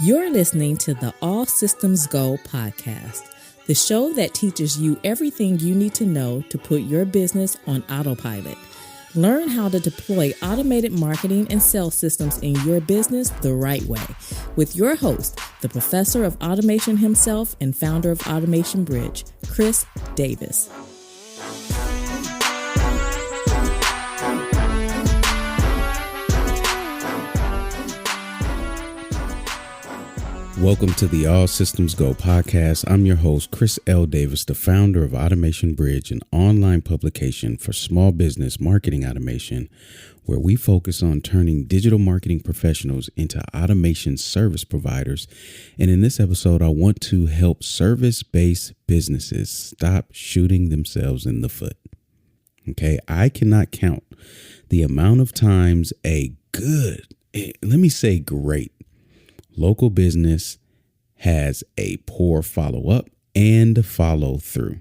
You're listening to the All Systems Go podcast, the show that teaches you everything you need to know to put your business on autopilot. Learn how to deploy automated marketing and sales systems in your business the right way with your host, the professor of automation himself and founder of Automation Bridge, Chris Davis. Welcome to the All Systems Go podcast. I'm your host, Chris L. Davis, the founder of Automation Bridge, an online publication for small business marketing automation, where we focus on turning digital marketing professionals into automation service providers. And in this episode, I want to help service-based businesses stop shooting themselves in the foot. Okay, I cannot count the amount of times a good, let me say great, local business has a poor follow-up and follow-through.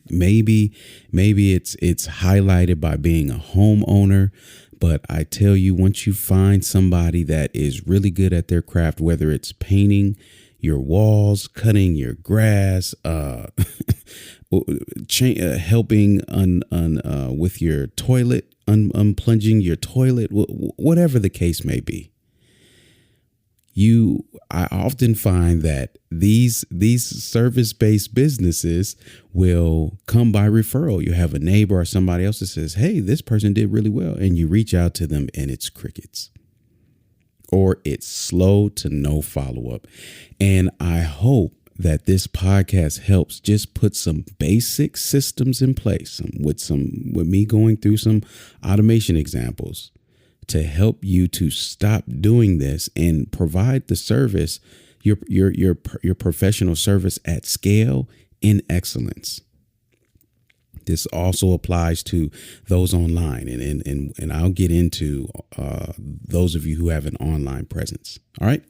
Maybe it's highlighted by being a homeowner, but I tell you, once you find somebody that is really good at their craft, whether it's painting your walls, cutting your grass, helping with your toilet, unplunging your toilet, whatever the case may be. I often find that these service-based businesses will come by referral. You have a neighbor or somebody else that says, hey, this person did really well. And you reach out to them and it's crickets, or it's slow to no follow-up. And I hope that this podcast helps just put some basic systems in place with me going through some automation examples to help you to stop doing this and provide the service, your professional service at scale in excellence. This also applies to those online, and I'll get into those of you who have an online presence. All right.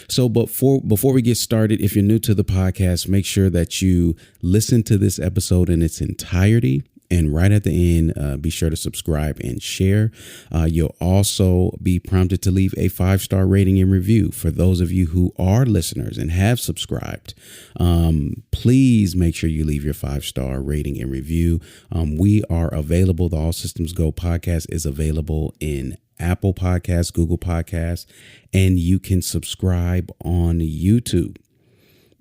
So before we get started, if you're new to the podcast, make sure that you listen to this episode in its entirety. And right at the end, be sure to subscribe and share. You'll also be prompted to leave a 5-star rating and review. For those of you who are listeners and have subscribed, please make sure you leave your 5-star rating and review. We are available. The All Systems Go podcast is available in Apple Podcasts, Google Podcasts, and you can subscribe on YouTube.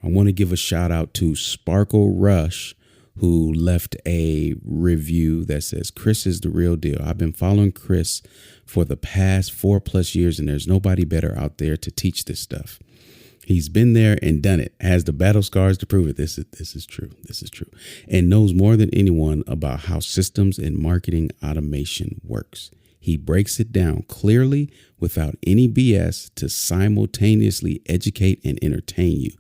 I want to give a shout out to Sparkle Rush, who left a review that says, Chris is the real deal. I've been following Chris for the past 4+ years, and there's nobody better out there to teach this stuff. He's been there and done it, has the battle scars to prove it. This is true. This is true. And knows more than anyone about how systems and marketing automation works. He breaks it down clearly without any BS to simultaneously educate and entertain you.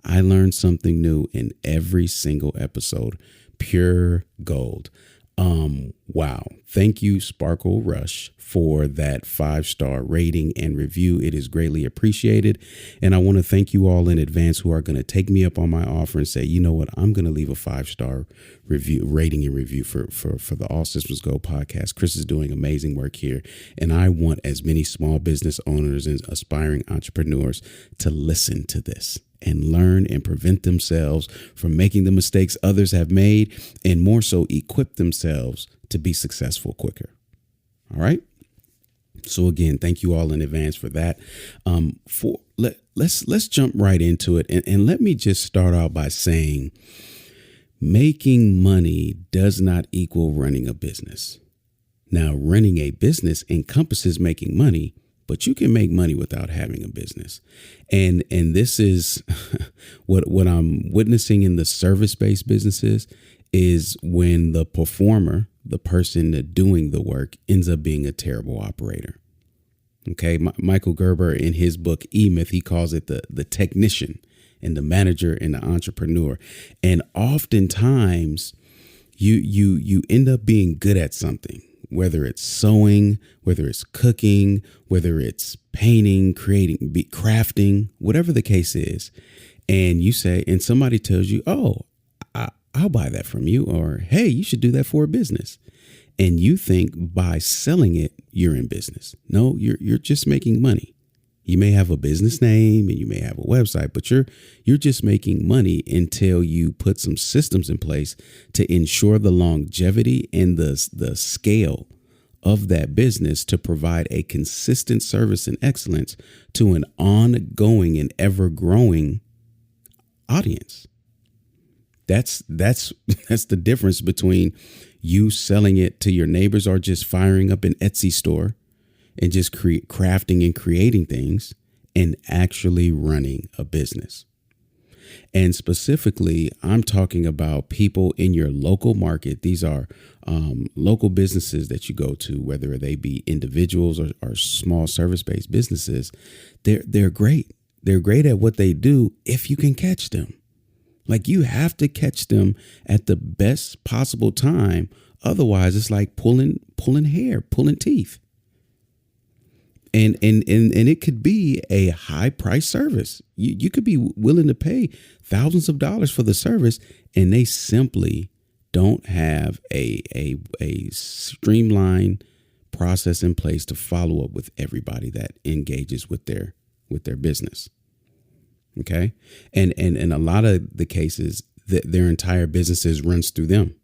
I learned something new in every single episode. Pure gold. Wow. Thank you, Sparkle Rush, for that 5-star rating and review. It is greatly appreciated. And I want to thank you all in advance who are going to take me up on my offer and say, you know what, I'm going to leave a 5-star rating and review for the All Systems Go podcast. Chris is doing amazing work here. And I want as many small business owners and aspiring entrepreneurs to listen to this and learn and prevent themselves from making the mistakes others have made, and more so equip themselves to be successful quicker. All right. So again, thank you all in advance for that. Let's jump right into it. And let me just start out by saying, making money does not equal running a business. Now, running a business encompasses making money, but you can make money without having a business. And this is what I'm witnessing in the service-based businesses is when the performer, the person doing the work, ends up being a terrible operator. Okay, Michael Gerber in his book E-Myth, he calls it the technician and the manager and the entrepreneur. And oftentimes you end up being good at something, whether it's sewing, whether it's cooking, whether it's painting, creating, crafting, whatever the case is. And you say, and somebody tells you, oh, I'll buy that from you, or, hey, you should do that for a business. And you think by selling it, you're in business. No, you're just making money. You may have a business name and you may have a website, but you're just making money until you put some systems in place to ensure the longevity and the scale of that business to provide a consistent service and excellence to an ongoing and ever growing audience. That's the difference between you selling it to your neighbors or just firing up an Etsy store and just crafting and creating things and actually running a business. And specifically, I'm talking about people in your local market. These are local businesses that you go to, whether they be individuals or small service-based businesses. They're great. They're great at what they do if you can catch them. Like, you have to catch them at the best possible time. Otherwise, it's like pulling hair, pulling teeth. And it could be a high price service. You could be willing to pay thousands of dollars for the service, and they simply don't have a streamlined process in place to follow up with everybody that engages with their business. Okay. And a lot of the cases their entire businesses runs through them.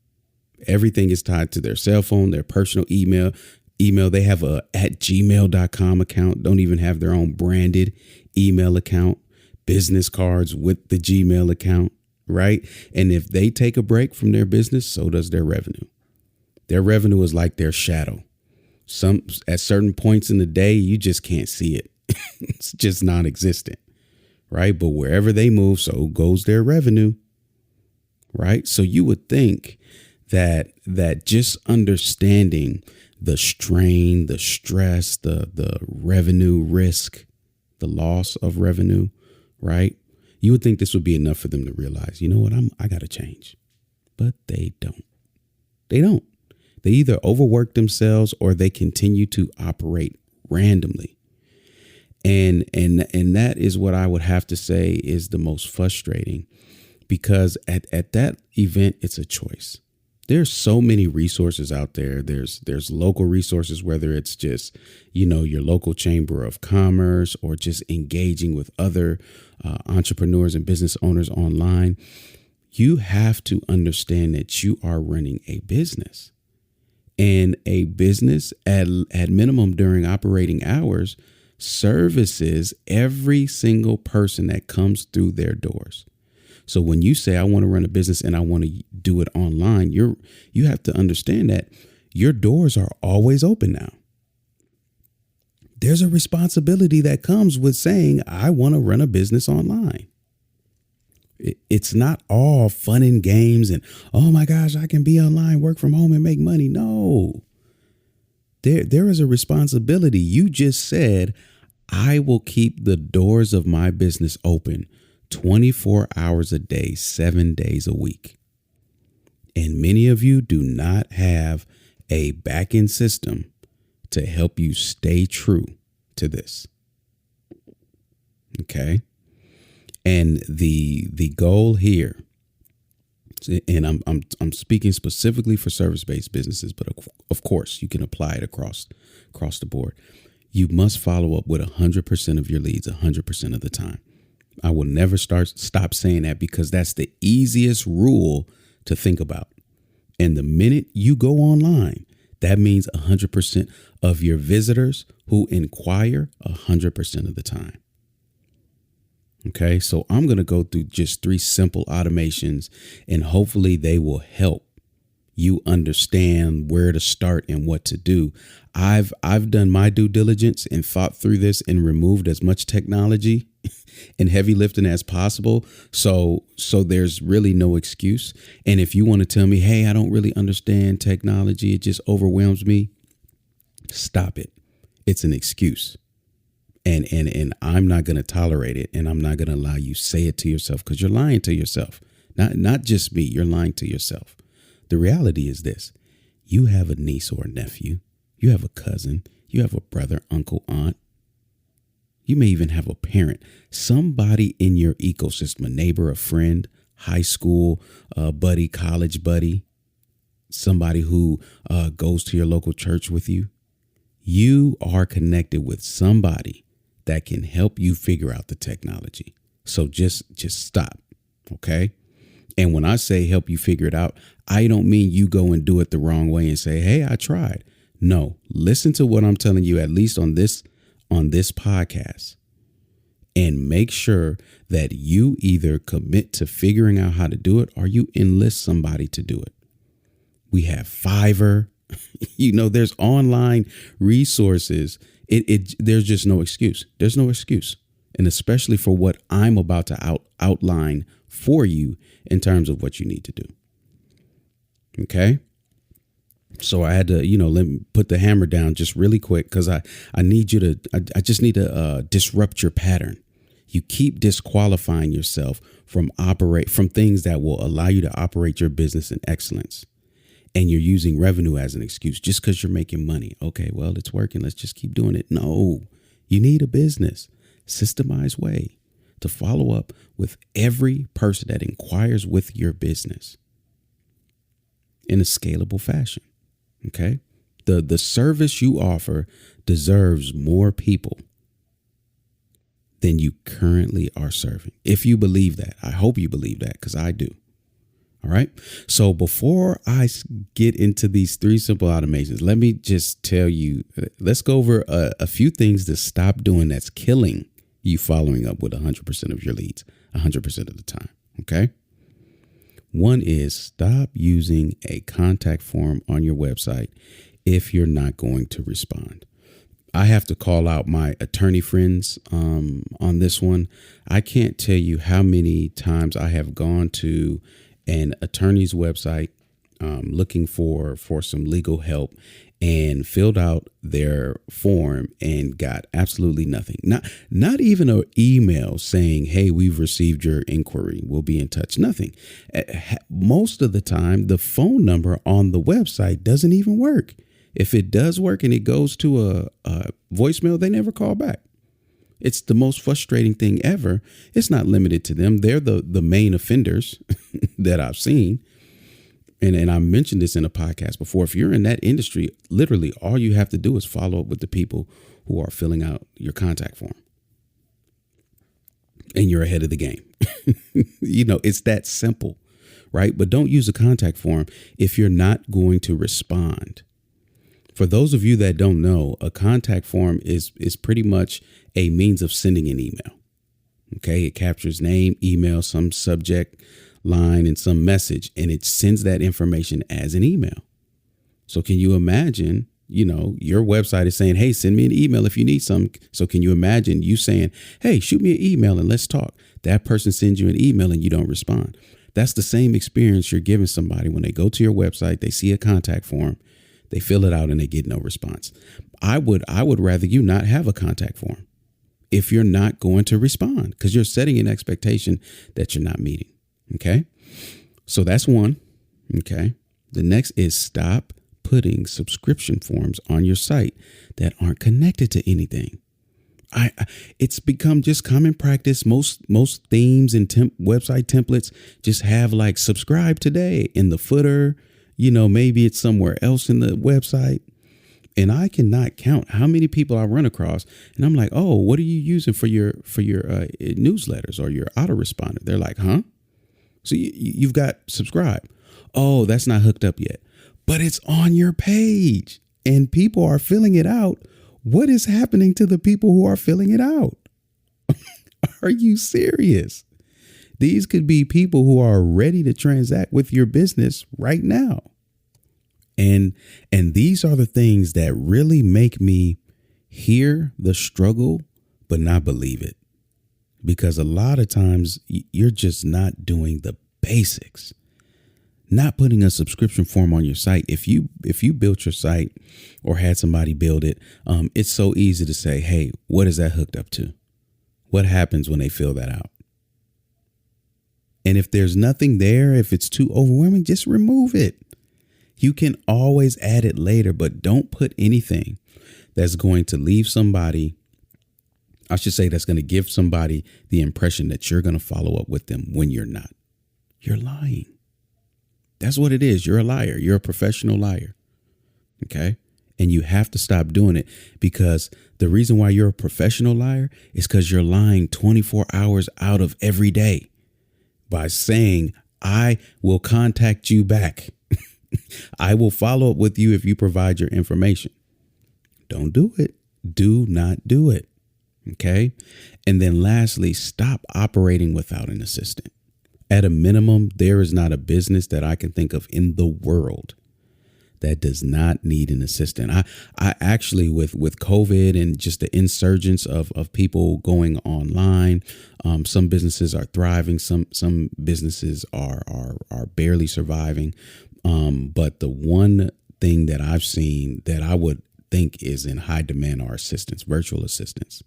Everything is tied to their cell phone, their personal email. They have a @gmail.com account, don't even have their own branded email account, business cards with the Gmail account, right? And if they take a break from their business, so does their revenue. Their revenue is like their shadow. At certain points in the day, you just can't see it. It's just non-existent, right? But wherever they move, so goes their revenue, right? So you would think that just understanding the strain, the stress, the revenue risk, the loss of revenue, right? You would think this would be enough for them to realize, you know what, I got to change. But they don't. They don't. They either overwork themselves or they continue to operate randomly. And that is what I would have to say is the most frustrating, because at that event, it's a choice. There's so many resources out there. There's local resources, whether it's just, your local chamber of commerce or just engaging with other entrepreneurs and business owners online. You have to understand that you are running a business, and a business at minimum during operating hours services every single person that comes through their doors. So when you say, I want to run a business and I want to do it online, you have to understand that your doors are always open now. There's a responsibility that comes with saying, I want to run a business online. It's not all fun and games and, oh my gosh, I can be online, work from home and make money. No, there is a responsibility. You just said, I will keep the doors of my business open 24 hours a day, 7 days a week. And many of you do not have a back-end system to help you stay true to this. Okay. And the goal here, and I'm speaking specifically for service-based businesses, but of course you can apply it across the board. You must follow up with 100% of your leads 100% of the time. I will never stop saying that, because that's the easiest rule to think about. And the minute you go online, that means 100% of your visitors who inquire 100% of the time. Okay, so I'm going to go through just 3 simple automations, and hopefully they will help you understand where to start and what to do. I've done my due diligence and thought through this and removed as much technology and heavy lifting as possible. So there's really no excuse. And if you want to tell me, hey, I don't really understand technology, it just overwhelms me, stop it. It's an excuse. And I'm not going to tolerate it. And I'm not going to allow you say it to yourself, because you're lying to yourself. Not just me. You're lying to yourself. The reality is this. You have a niece or a nephew. You have a cousin. You have a brother, uncle, aunt. You may even have a parent, somebody in your ecosystem, a neighbor, a friend, high school buddy, college buddy, somebody who goes to your local church with you. You are connected with somebody that can help you figure out the technology. So just stop. Okay. And when I say help you figure it out, I don't mean you go and do it the wrong way and say, hey, I tried. No, listen to what I'm telling you, at least on this podcast, and make sure that you either commit to figuring out how to do it or you enlist somebody to do it. We have Fiverr, there's online resources. There's just no excuse. There's no excuse. And especially for what I'm about to outline for you in terms of what you need to do. Okay. So I had to, let me put the hammer down just really quick because I need you to, I just need to disrupt your pattern. You keep disqualifying yourself from things that will allow you to operate your business in excellence. And you're using revenue as an excuse just because you're making money. Okay, well, it's working. Let's just keep doing it. No, you need a business, systemized way to follow up with every person that inquires with your business in a scalable fashion. Okay, the service you offer deserves more people than you currently are serving. If you believe that, I hope you believe that, because I do. All right. So before I get into these 3 simple automations, let me just tell you, let's go over a few things to stop doing that's killing you following up with 100% of your leads 100% of the time. Okay. One is stop using a contact form on your website if you're not going to respond. I have to call out my attorney friends on this one. I can't tell you how many times I have gone to an attorney's website looking for some legal help and filled out their form and got absolutely nothing. Not even an email saying, hey, we've received your inquiry. We'll be in touch. Nothing. Most of the time, the phone number on the website doesn't even work. If it does work and it goes to a voicemail, they never call back. It's the most frustrating thing ever. It's not limited to them. They're the main offenders that I've seen. And I mentioned this in a podcast before. If you're in that industry, literally all you have to do is follow up with the people who are filling out your contact form. And you're ahead of the game. It's that simple, right? But don't use a contact form if you're not going to respond. For those of you that don't know, a contact form is pretty much a means of sending an email. Okay, it captures name, email, some subject line, and some message, and it sends that information as an email. So can you imagine, your website is saying, hey, send me an email if you need something. So can you imagine you saying, hey, shoot me an email and let's talk. That person sends you an email and you don't respond. That's the same experience you're giving somebody when they go to your website, they see a contact form, they fill it out and they get no response. I would rather you not have a contact form if you're not going to respond, because you're setting an expectation that you're not meeting. Okay. So that's one. Okay. The next is stop putting subscription forms on your site that aren't connected to anything. It's become just common practice. Most themes and website templates just have like subscribe today in the footer. Maybe it's somewhere else in the website. And I cannot count how many people I run across. And I'm like, oh, what are you using for your newsletters or your autoresponder? They're like, huh? So you've got subscribe. Oh, that's not hooked up yet, but it's on your page and people are filling it out. What is happening to the people who are filling it out? Are you serious? These could be people who are ready to transact with your business right now. And these are the things that really make me hear the struggle, but not believe it. Because a lot of times you're just not doing the basics. Not putting a subscription form on your site. If you built your site or had somebody build it, it's so easy to say, hey, what is that hooked up to? What happens when they fill that out? And if there's nothing there, if it's too overwhelming, just remove it. You can always add it later, but don't put anything that's going to leave somebody, that's going to give somebody the impression that you're going to follow up with them when you're not. You're lying. That's what it is. You're a liar. You're a professional liar. Okay. And you have to stop doing it, because the reason why you're a professional liar is because you're lying 24 hours out of every day by saying, I will contact you back. I will follow up with you if you provide your information. Don't do it. Do not do it. Okay. And then lastly, stop operating without an assistant. At a minimum, there is not a business that I can think of in the world that does not need an assistant. I actually, with COVID and just the insurgence of people going online, some businesses are thriving. Some businesses are barely surviving. But the one thing that I've seen that I would think is in high demand are assistants, virtual assistants.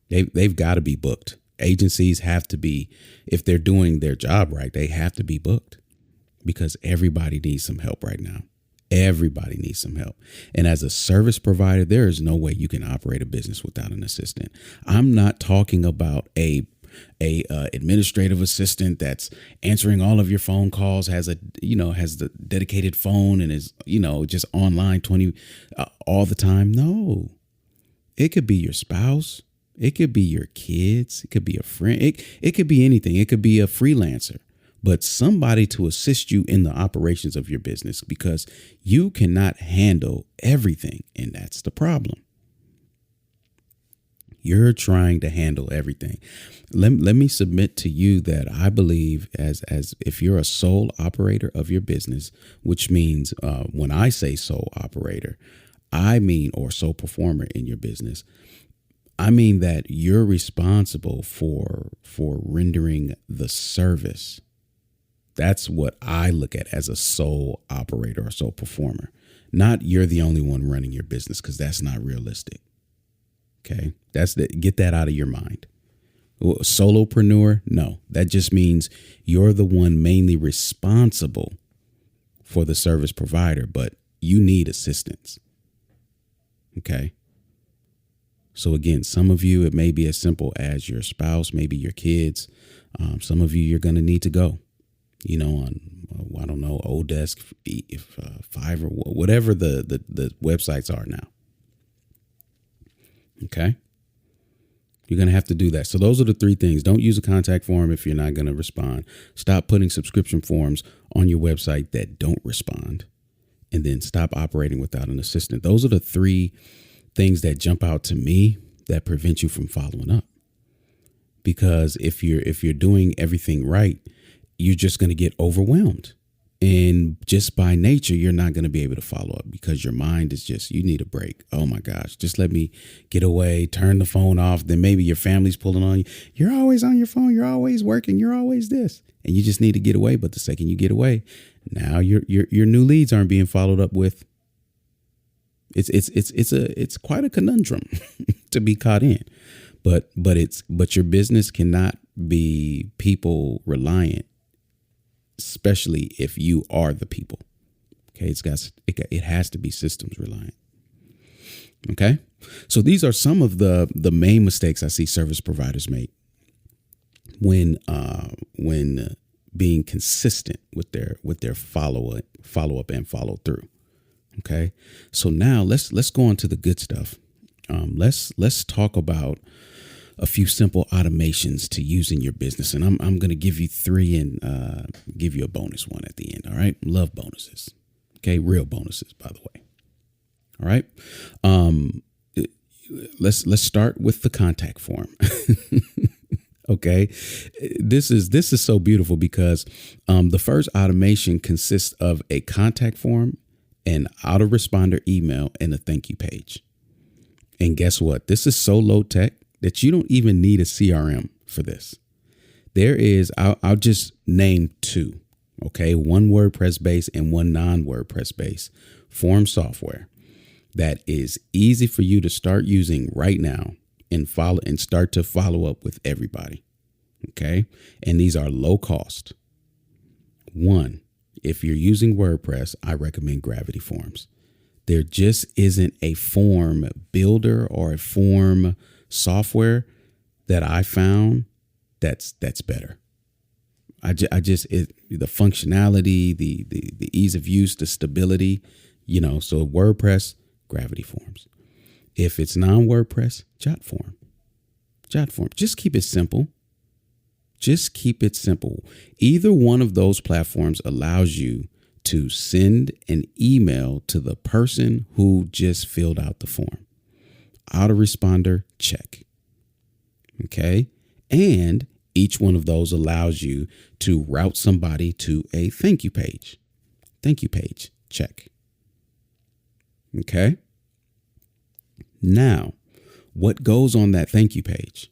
They've got to be booked. Agencies have to be, if they're doing their job right, they have to be booked, because everybody needs some help right now. Everybody needs some help. And as a service provider, there is no way you can operate a business without an assistant. I'm not talking about a administrative assistant that's answering all of your phone calls, has the dedicated phone and is, just online all the time. No, it could be your spouse. It could be your kids. It could be a friend. It could be anything. It could be a freelancer, but somebody to assist you in the operations of your business, because you cannot handle everything. And that's the problem. You're trying to handle everything. Let me submit to you that I believe as if you're a sole operator of your business, which means when I say sole operator, I mean, or sole performer in your business, I mean that you're responsible for rendering the service. That's what I look at as a sole operator or sole performer. Not you're the only one running your business, because that's not realistic. Okay, get that out of your mind. Solopreneur, no, that just means you're the one mainly responsible for the service provider, but you need assistance. Okay. So again, some of you, it may be as simple as your spouse, maybe your kids. Some of you, you're going to need to go, on, I don't know, Odesk, Fiverr, whatever the websites are now. Okay. You're going to have to do that. So those are the three things. Don't use a contact form if you're not going to respond. Stop putting subscription forms on your website that don't respond. And then stop operating without an assistant. Those are the three things that jump out to me that prevent you from following up. Because if you're doing everything right, you're just going to get overwhelmed. And just by nature, you're not going to be able to follow up, because your mind is just, you need a break. Oh my gosh, just let me get away, turn the phone off. Then maybe your family's pulling on you. You're always on your phone. You're always working. You're always this. And you just need to get away. But the second you get away, now your new leads aren't being followed up with. It's quite a conundrum to be caught in, but your business cannot be people reliant, especially if you are the people. Okay. It has to be systems reliant. Okay. So these are some of the main mistakes I see service providers make when being consistent with their follow up and follow through. Okay. So now let's go on to the good stuff. Let's talk about a few simple automations to use in your business. And I'm going to give you three and give you a bonus one at the end. All right. Love bonuses. Okay. Real bonuses, by the way. All right. Let's start with the contact form. Okay. This is so beautiful because the first automation consists of a contact form, an autoresponder email, and a thank you page. And guess what? This is so low tech that you don't even need a CRM for this. There is, I'll just name two. Okay. One WordPress base and one non-WordPress base form software that is easy for you to start using right now and start to follow up with everybody. Okay. And these are low cost. One, if you're using WordPress, I recommend Gravity Forms. There just isn't a form builder or a form software that I found that's better. The functionality, the ease of use, the stability, so WordPress, Gravity Forms. If it's non-WordPress, Jot Form. Just keep it simple. Just keep it simple. Either one of those platforms allows you to send an email to the person who just filled out the form. Autoresponder, check. Okay. And each one of those allows you to route somebody to a thank you page. Thank you page, check. Okay. Now, what goes on that thank you page?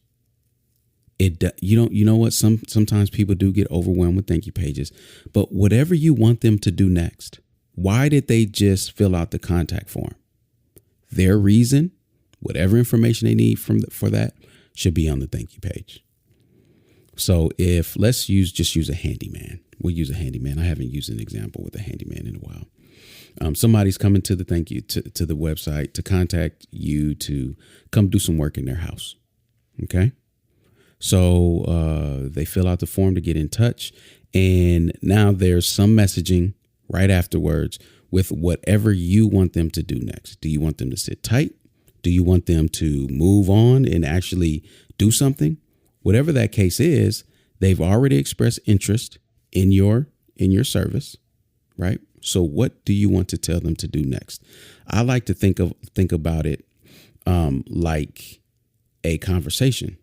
You know what? Sometimes people do get overwhelmed with thank you pages, but whatever you want them to do next, why did they just fill out the contact form? Their reason, whatever information they need for that should be on the thank you page. So let's use a handyman. We'll use a handyman. I haven't used an example with a handyman in a while. Somebody's coming to the thank you to the website to contact you to come do some work in their house. Okay. So they fill out the form to get in touch. And now there's some messaging right afterwards with whatever you want them to do next. Do you want them to sit tight? Do you want them to move on and actually do something? Whatever that case is, they've already expressed interest in your service, right? So what do you want to tell them to do next? I like to think about it like a conversation.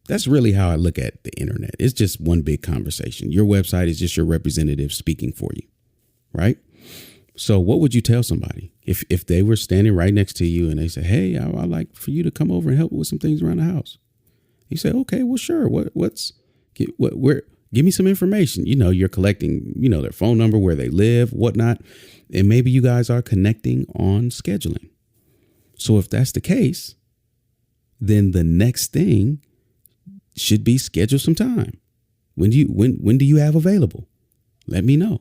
That's really how I look at the internet. It's just one big conversation. Your website is just your representative speaking for you, right? So what would you tell somebody if they were standing right next to you and they say, hey, I'd like for you to come over and help with some things around the house? You say, okay, well, sure. Give me some information. You're collecting, their phone number, where they live, whatnot. And maybe you guys are connecting on scheduling. So if that's the case, then the next thing should be schedule some time. When do you have available? Let me know.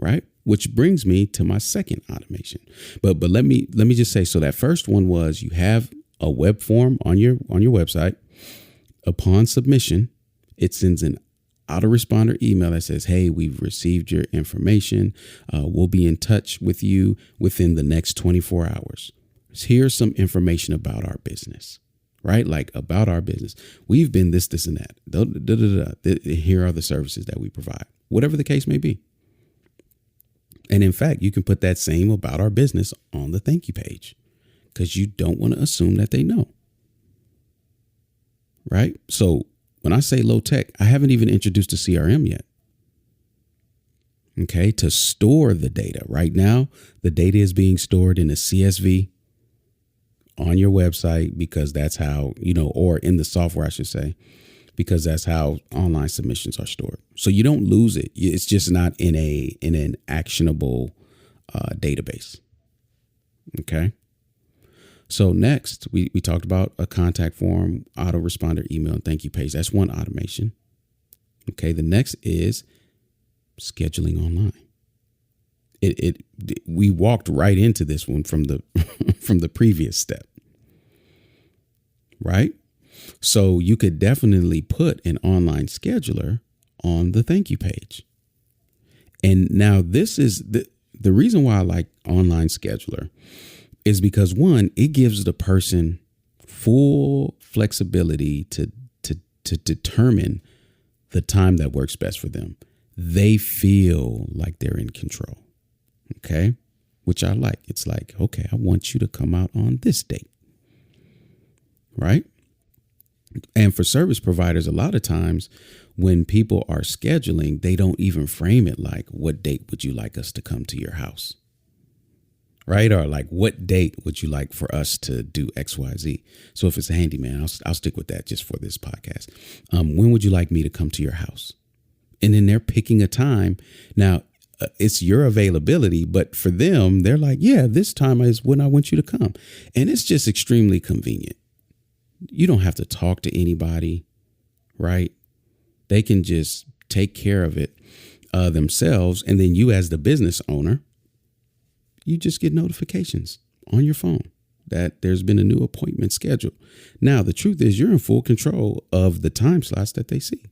Right. Which brings me to my second automation. But let me just say, so that first one was you have a web form on your website. Upon submission, it sends an autoresponder email that says, hey, we've received your information. We'll be in touch with you within the next 24 hours. Here's some information about our business. Right? Like about our business. We've been this, and that. Here are the services that we provide, whatever the case may be. And in fact, you can put that same about our business on the thank you page because you don't want to assume that they know. Right? So when I say low tech, I haven't even introduced a CRM yet. Okay. To store the data right now, the data is being stored in a CSV on your website because that's how, or in the software, I should say, because that's how online submissions are stored. So you don't lose it. It's just not in an actionable database. Okay. So next, we talked about a contact form, autoresponder, email, and thank you page. That's one automation. Okay. The next is scheduling online. We walked right into this one from the previous step. Right? So you could definitely put an online scheduler on the thank you page. And now this is the reason why I like online scheduler is because, one, it gives the person full flexibility to determine the time that works best for them. They feel like they're in control. Okay. Which I like. It's like, okay, I want you to come out on this date. Right. And for service providers, a lot of times when people are scheduling, they don't even frame it like, what date would you like us to come to your house? Right. Or like, what date would you like for us to do XYZ? So if it's a handyman, I'll stick with that just for this podcast. When would you like me to come to your house? And then they're picking a time. Now, it's your availability, but for them, they're like, yeah, this time is when I want you to come. And it's just extremely convenient. You don't have to talk to anybody, right? They can just take care of it themselves. And then you as the business owner, you just get notifications on your phone that there's been a new appointment scheduled. Now, the truth is you're in full control of the time slots that they see.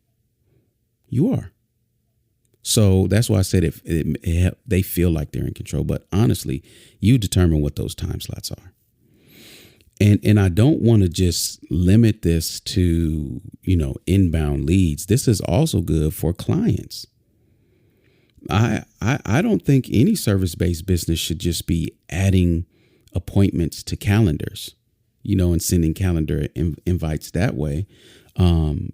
You are. So that's why I said if they feel like they're in control, but honestly, you determine what those time slots are. And I don't want to just limit this to, inbound leads. This is also good for clients. I don't think any service-based business should just be adding appointments to calendars, and sending calendar invites that way.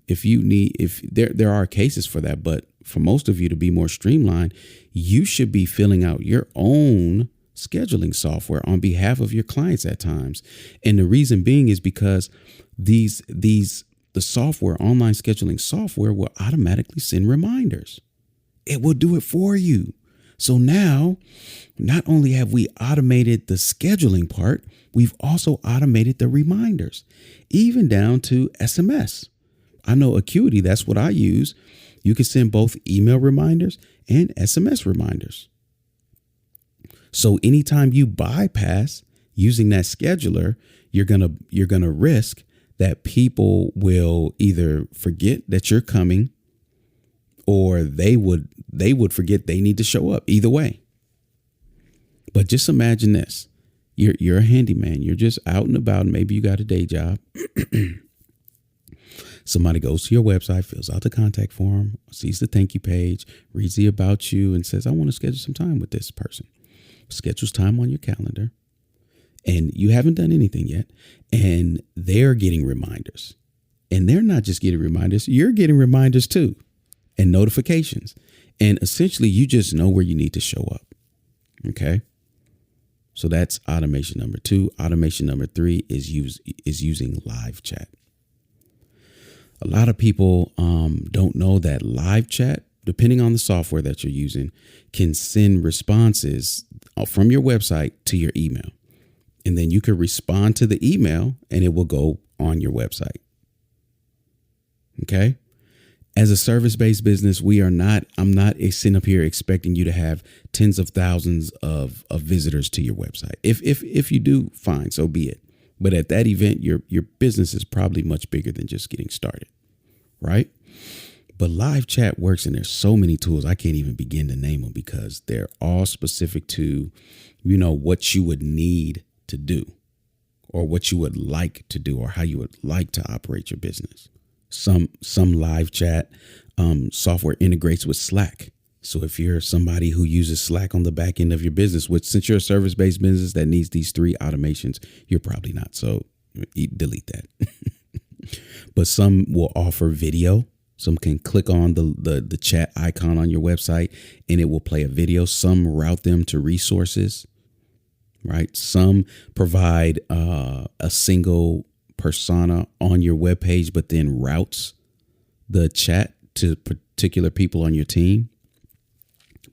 If there are cases for that, but for most of you to be more streamlined, you should be filling out your own scheduling software on behalf of your clients at times. And the reason being is because the software, online scheduling software, will automatically send reminders. It will do it for you. So now, not only have we automated the scheduling part, we've also automated the reminders, even down to SMS. I know Acuity, that's what I use. You can send both email reminders and SMS reminders. So anytime you bypass using that scheduler, you're gonna risk that people will either forget that you're coming, or they would forget they need to show up. Either way. But just imagine this: you're a handyman. You're just out and about. And maybe you got a day job. Somebody goes to your website, fills out the contact form, sees the thank you page, reads the about you, and says, "I want to schedule some time with this person." Schedules time on your calendar, and you haven't done anything yet, and they're getting reminders. And they're not just getting reminders, you're getting reminders too, and notifications. And essentially, you just know where you need to show up. Okay? So that's automation number 2. Automation number 3 is using live chat. A lot of people don't know that live chat, depending on the software that you're using, can send responses from your website to your email. And then you can respond to the email and it will go on your website. Okay? As a service-based business, I'm not sitting up here expecting you to have tens of thousands of visitors to your website. If you do, fine, so be it. But at that event, your business is probably much bigger than just getting started, right? But live chat works, and there's so many tools I can't even begin to name them because they're all specific to, what you would need to do, or what you would like to do, or how you would like to operate your business. Some live chat software integrates with Slack. So if you're somebody who uses Slack on the back end of your business, which since you're a service-based business that needs these 3 automations, you're probably not. So delete that. But some will offer video. Some can click on the chat icon on your website and it will play a video. Some route them to resources, right? Some provide a single persona on your webpage, but then routes the chat to particular people on your team.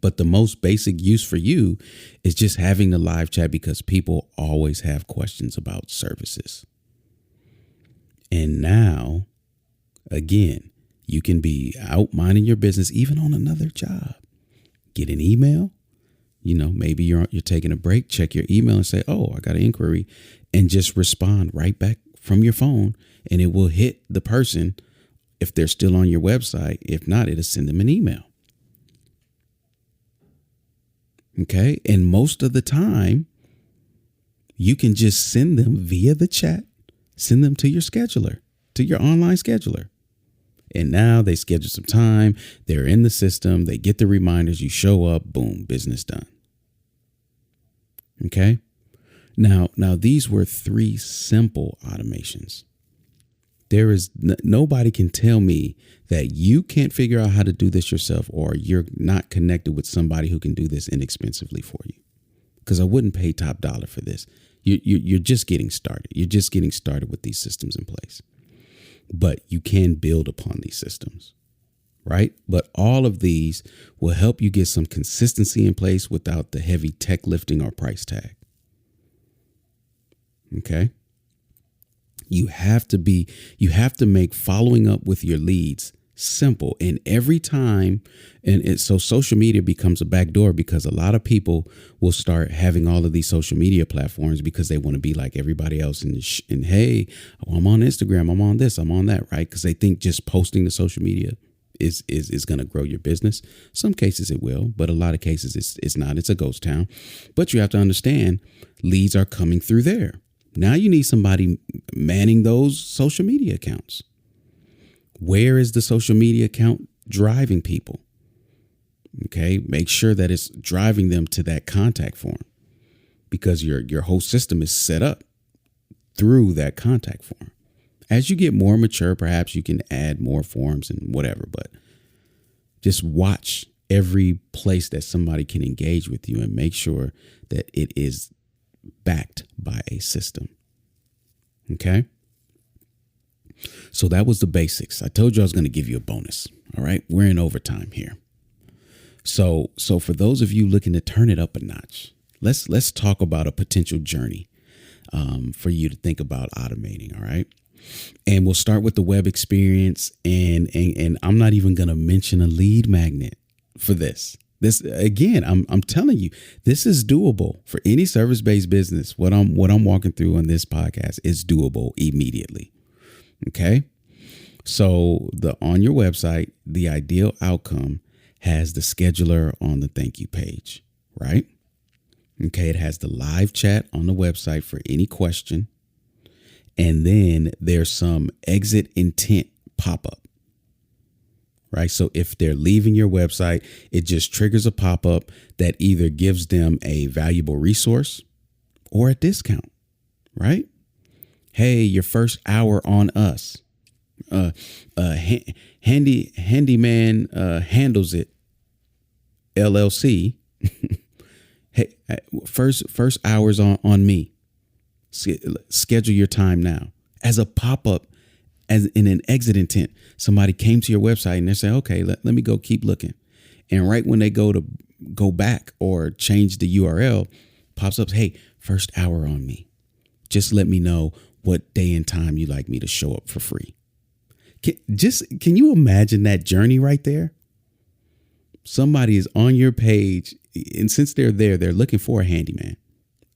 But the most basic use for you is just having the live chat because people always have questions about services. And now, again, you can be out minding your business, even on another job. Get an email. Maybe you're taking a break, check your email and say, "Oh, I got an inquiry," and just respond right back from your phone, and it will hit the person if they're still on your website. If not, it'll send them an email. Okay. And most of the time, you can just send them via the chat, send them to your scheduler, to your online scheduler. And now they schedule some time. They're in the system. They get the reminders. You show up. Boom. Business done. Okay. Now these were 3 simple automations. There is nobody can tell me that you can't figure out how to do this yourself, or you're not connected with somebody who can do this inexpensively for you. Because I wouldn't pay top dollar for this. You're just getting started. You're just getting started with these systems in place. But you can build upon these systems, right? But all of these will help you get some consistency in place without the heavy tech lifting or price tag. Okay. You have to make following up with your leads simple. And every time, so social media becomes a backdoor because a lot of people will start having all of these social media platforms because they want to be like everybody else. And hey, I'm on Instagram, I'm on this, I'm on that, right? Because they think just posting to social media is going to grow your business. Some cases it will, but a lot of cases it's not. It's a ghost town. But you have to understand, leads are coming through there. Now you need somebody manning those social media accounts. Where is the social media account driving people? Okay, make sure that it's driving them to that contact form, because your whole system is set up through that contact form. As you get more mature, perhaps you can add more forms and whatever, but just watch every place that somebody can engage with you and make sure that it is backed by a system. Okay. So that was the basics. I told you I was going to give you a bonus. All right. We're in overtime here. So for those of you looking to turn it up a notch, let's talk about a potential journey for you to think about automating. All right. And we'll start with the web experience. And I'm not even going to mention a lead magnet for this. This again, I'm telling you, this is doable for any service-based business. What I'm walking through on this podcast is doable immediately. Okay. So on your website, the ideal outcome has the scheduler on the thank you page, right? Okay. It has the live chat on the website for any question. And then there's some exit intent pop-up. Right. So if they're leaving your website, it just triggers a pop-up that either gives them a valuable resource or a discount. Right. Hey, your first hour on us. Handyman handles it. LLC. Hey, first hours on me. Schedule your time now. As a pop-up, as in an exit intent, somebody came to your website and they say, okay, let me go keep looking. And right when they go back or change the URL, pops up, hey, first hour on me. Just let me know what day and time you like me to show up for free. Can you imagine that journey right there? Somebody is on your page, and since they're there, they're looking for a handyman.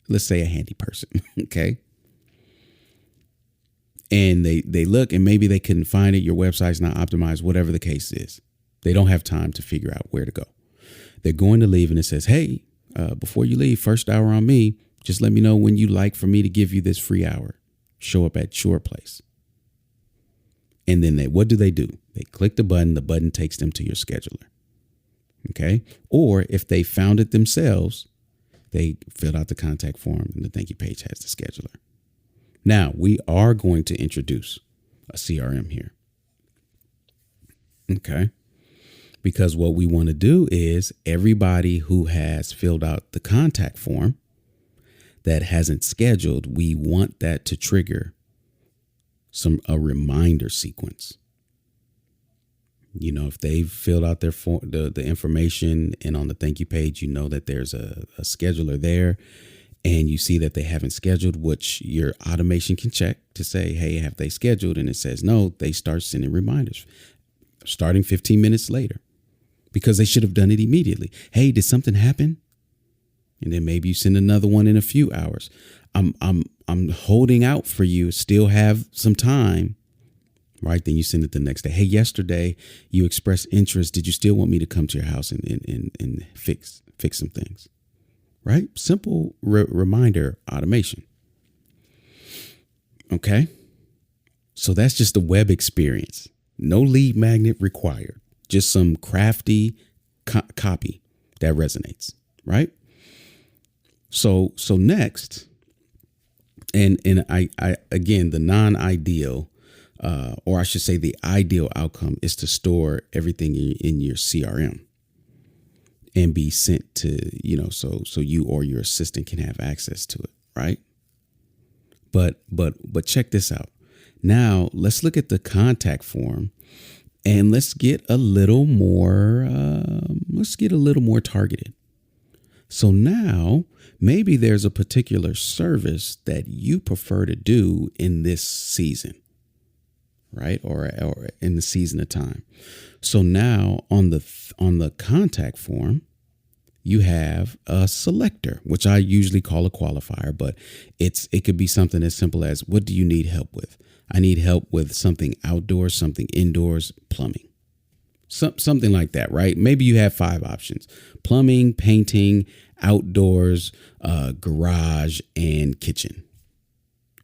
Let's say a handy person. Okay. And they look and maybe they couldn't find it. Your website's not optimized, whatever the case is. They don't have time to figure out where to go. They're going to leave and it says, hey, before you leave, first hour on me, just let me know when you like for me to give you this free hour. Show up at your place. And then what do? They click the button takes them to your scheduler. Okay. Or if they found it themselves, they filled out the contact form and the thank you page has the scheduler. Now, we are going to introduce a CRM here. Okay. Because what we want to do is everybody who has filled out the contact form that hasn't scheduled, we want that to trigger a reminder sequence. You know, if they've filled out their form, the information, and on the thank you page, you know that there's a scheduler there. And you see that they haven't scheduled, which your automation can check to say, hey, have they scheduled? And it says, no, they start sending reminders starting 15 minutes later because they should have done it immediately. Hey, did something happen? And then maybe you send another one in a few hours. I'm holding out for you. Still have some time. Right. Then you send it the next day. Hey, yesterday you expressed interest. Did you still want me to come to your house and fix some things? Right. Simple reminder automation. OK, so that's just the web experience. No lead magnet required. Just some crafty copy that resonates. Right. So next. And I again, the non-ideal or I should say the ideal outcome is to store everything in your CRM. And be sent to, so you or your assistant can have access to it. Right. But check this out. Now let's look at the contact form and let's get a little more targeted. So now maybe there's a particular service that you prefer to do in this season. Right. Or in the season of time. So now on the contact form, you have a selector, which I usually call a qualifier, but it could be something as simple as, what do you need help with? I need help with something outdoors, something indoors, plumbing. Something like that, right? Maybe you have 5 options: plumbing, painting, outdoors, garage, and kitchen.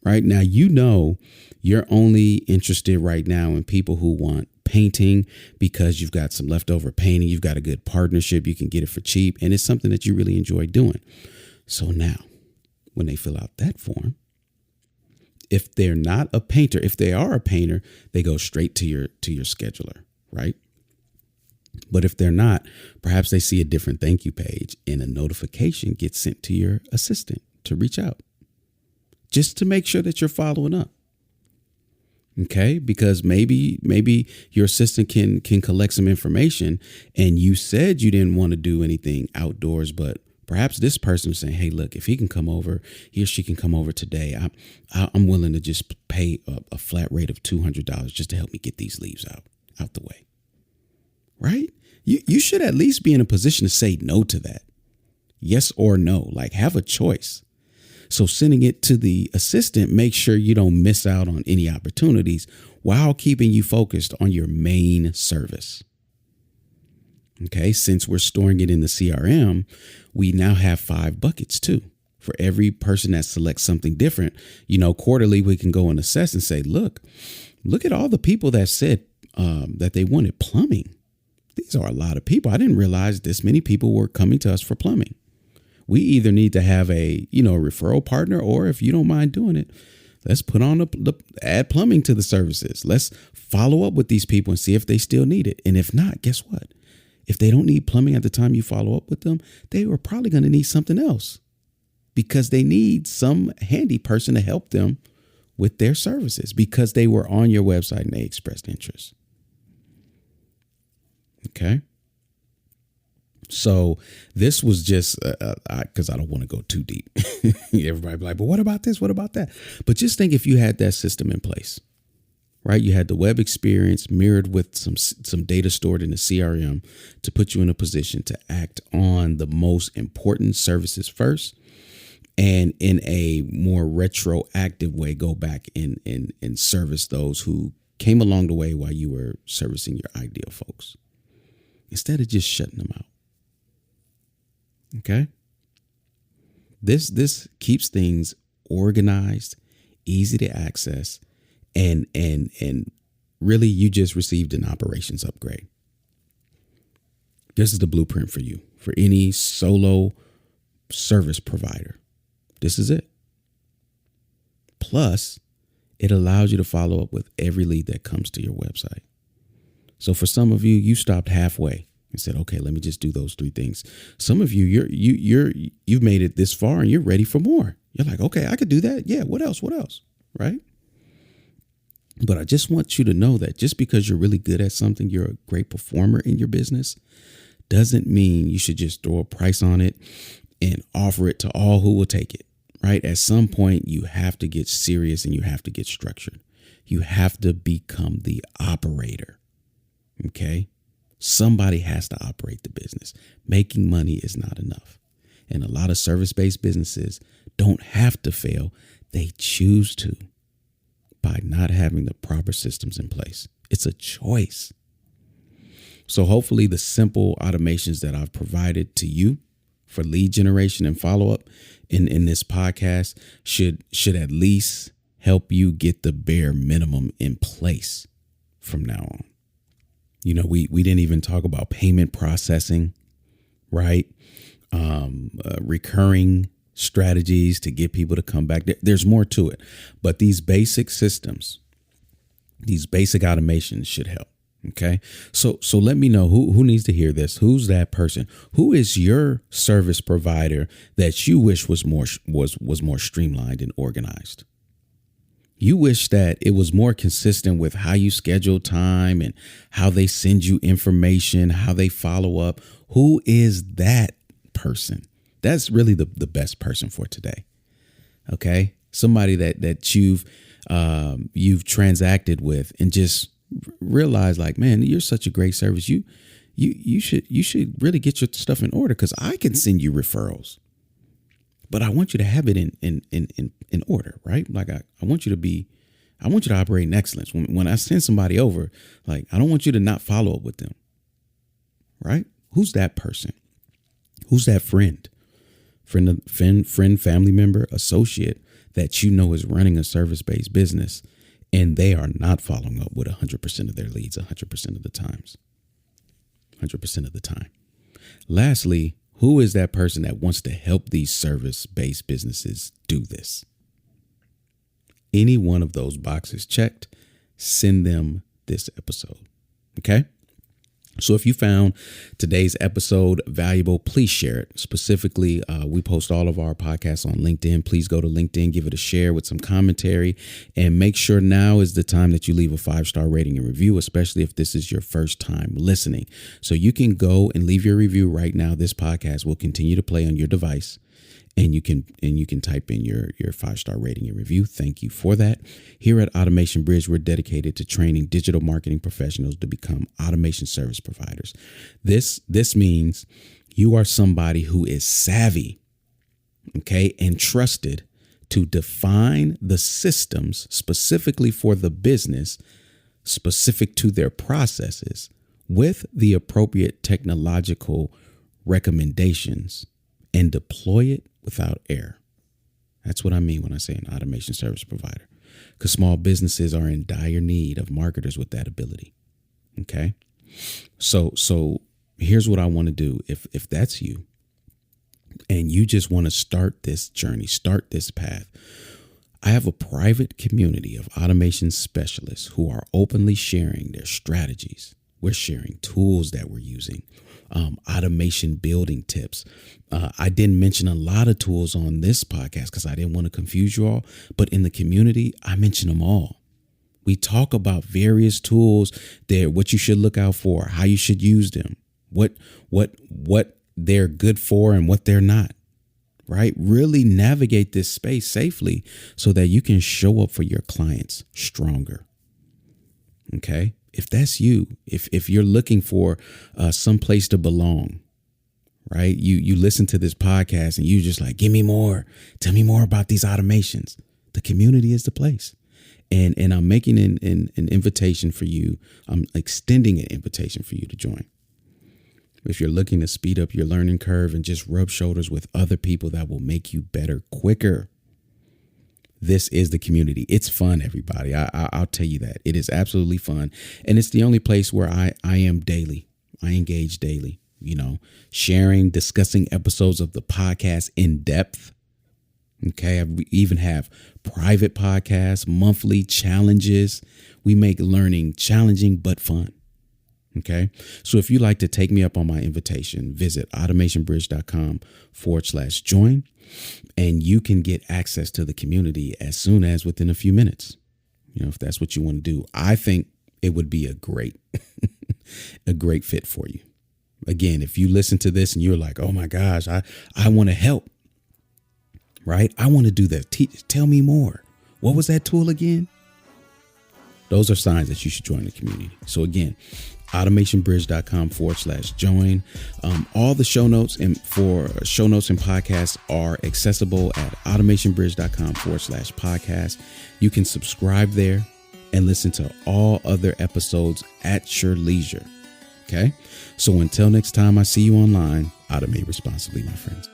Right now, you're only interested right now in people who want painting because you've got some leftover painting. You've got a good partnership. You can get it for cheap. And it's something that you really enjoy doing. So now when they fill out that form, if they're not a painter, if they are a painter, they go straight to your scheduler, right? But if they're not, perhaps they see a different thank you page and a notification gets sent to your assistant to reach out just to make sure that you're following up. Okay, because maybe your assistant can collect some information, and you said you didn't want to do anything outdoors, but perhaps this person is saying, hey, look, if he or she can come over today, I'm willing to just pay a flat rate of $200 just to help me get these leaves out the way. Right? You should at least be in a position to say no to that. Yes or no, like have a choice. So sending it to the assistant, make sure you don't miss out on any opportunities while keeping you focused on your main service. Okay, since we're storing it in the CRM, we now have 5 buckets too. For every person that selects something different, quarterly, we can go and assess and say, look at all the people that said that they wanted plumbing. These are a lot of people. I didn't realize this many people were coming to us for plumbing. We either need to have a referral partner, or if you don't mind doing it, let's put on add plumbing to the services. Let's follow up with these people and see if they still need it. And if not, guess what? If they don't need plumbing at the time you follow up with them, they were probably going to need something else because they need some handy person to help them with their services because they were on your website and they expressed interest. Okay. So this was just because I don't want to go too deep. Everybody be like, but what about this? What about that? But just think if you had that system in place, right? You had the web experience mirrored with some data stored in the CRM to put you in a position to act on the most important services first, and in a more retroactive way, go back and service those who came along the way while you were servicing your ideal folks, instead of just shutting them out. Okay. This keeps things organized, easy to access, and really you just received an operations upgrade. This is the blueprint for you, for any solo service provider. This is it. Plus, it allows you to follow up with every lead that comes to your website. So for some of you, you stopped halfway and said, okay, let me just do those 3 things. Some of you, you've made it this far and you're ready for more. You're like, okay, I could do that. Yeah. What else? Right. But I just want you to know that just because you're really good at something, you're a great performer in your business, doesn't mean you should just throw a price on it and offer it to all who will take it. Right. At some point, you have to get serious and you have to get structured. You have to become the operator. Okay. Somebody has to operate the business. Making money is not enough. And a lot of service-based businesses don't have to fail. They choose to by not having the proper systems in place. It's a choice. So hopefully the simple automations that I've provided to you for lead generation and follow-up in this podcast should at least help you get the bare minimum in place from now on. We didn't even talk about payment processing, right? Recurring strategies to get people to come back. There's more to it, but these basic systems, these basic automations should help. Okay. So let me know who needs to hear this. Who's that person? Who is your service provider that you wish was more streamlined and organized? You wish that it was more consistent with how you schedule time and how they send you information, how they follow up. Who is that person? That's really the best person for today. Okay. Somebody that you've transacted with and just realize like, man, you're such a great service. You should really get your stuff in order because I can send you referrals. But I want you to have it in order, right? Like I want you to operate in excellence. When I send somebody over, like I don't want you to not follow up with them. right? Who's that person? Who's that friend, family member, associate that you know is running a service-based business and they are not following up with 100% of their leads 100% of the times, 100% of the time. Lastly, who is that person that wants to help these service-based businesses do this? Any one of those boxes checked, send them this episode. Okay? So if you found today's episode valuable, please share it. Specifically, we post all of our podcasts on LinkedIn. Please go to LinkedIn, give it a share with some commentary, and make sure now is the time that you leave a 5-star rating and review, especially if this is your first time listening. So you can go and leave your review right now. This podcast will continue to play on your device. And you can type in your 5-star rating and review. Thank you for that. Here at Automation Bridge, we're dedicated to training digital marketing professionals to become automation service providers. This means you are somebody who is savvy, okay, and trusted to define the systems specifically for the business, specific to their processes, with the appropriate technological recommendations, and deploy it without error. That's what I mean when I say an automation service provider, because small businesses are in dire need of marketers with that ability. Okay. So here's what I want to do. If that's you and you just want to start this journey, start this path, I have a private community of automation specialists who are openly sharing their strategies. We're sharing tools that we're using, automation building tips. I didn't mention a lot of tools on this podcast because I didn't want to confuse you all, but in the community, I mention them all. We talk about various tools there, what you should look out for, how you should use them, what they're good for and what they're not, right? Really navigate this space safely so that you can show up for your clients stronger. Okay. If that's you, if you're looking for some place to belong, right? You listen to this podcast and you just like, give me more. Tell me more about these automations. The community is the place. And I'm making an invitation for you. I'm extending an invitation for you to join. If you're looking to speed up your learning curve and just rub shoulders with other people that will make you better quicker, this is the community. It's fun, everybody. I'll tell you that. It is absolutely fun. And it's the only place where I am daily. I engage daily, sharing, discussing episodes of the podcast in depth. Okay. We even have private podcasts, monthly challenges. We make learning challenging but fun. Okay. So if you'd like to take me up on my invitation, visit automationbridge.com/join. And you can get access to the community as soon as within a few minutes. If that's what you want to do, I think it would be a great fit for you. Again, if you listen to this and you're like, oh my gosh, I want to help, right? I want to do that. Tell me more. What was that tool again? Those are signs that you should join the community. So again, automationbridge.com/join. All the show notes and podcasts are accessible at automationbridge.com/podcast. You can subscribe there and listen to all other episodes at your leisure. Okay. So until next time I see you online, automate responsibly, my friends.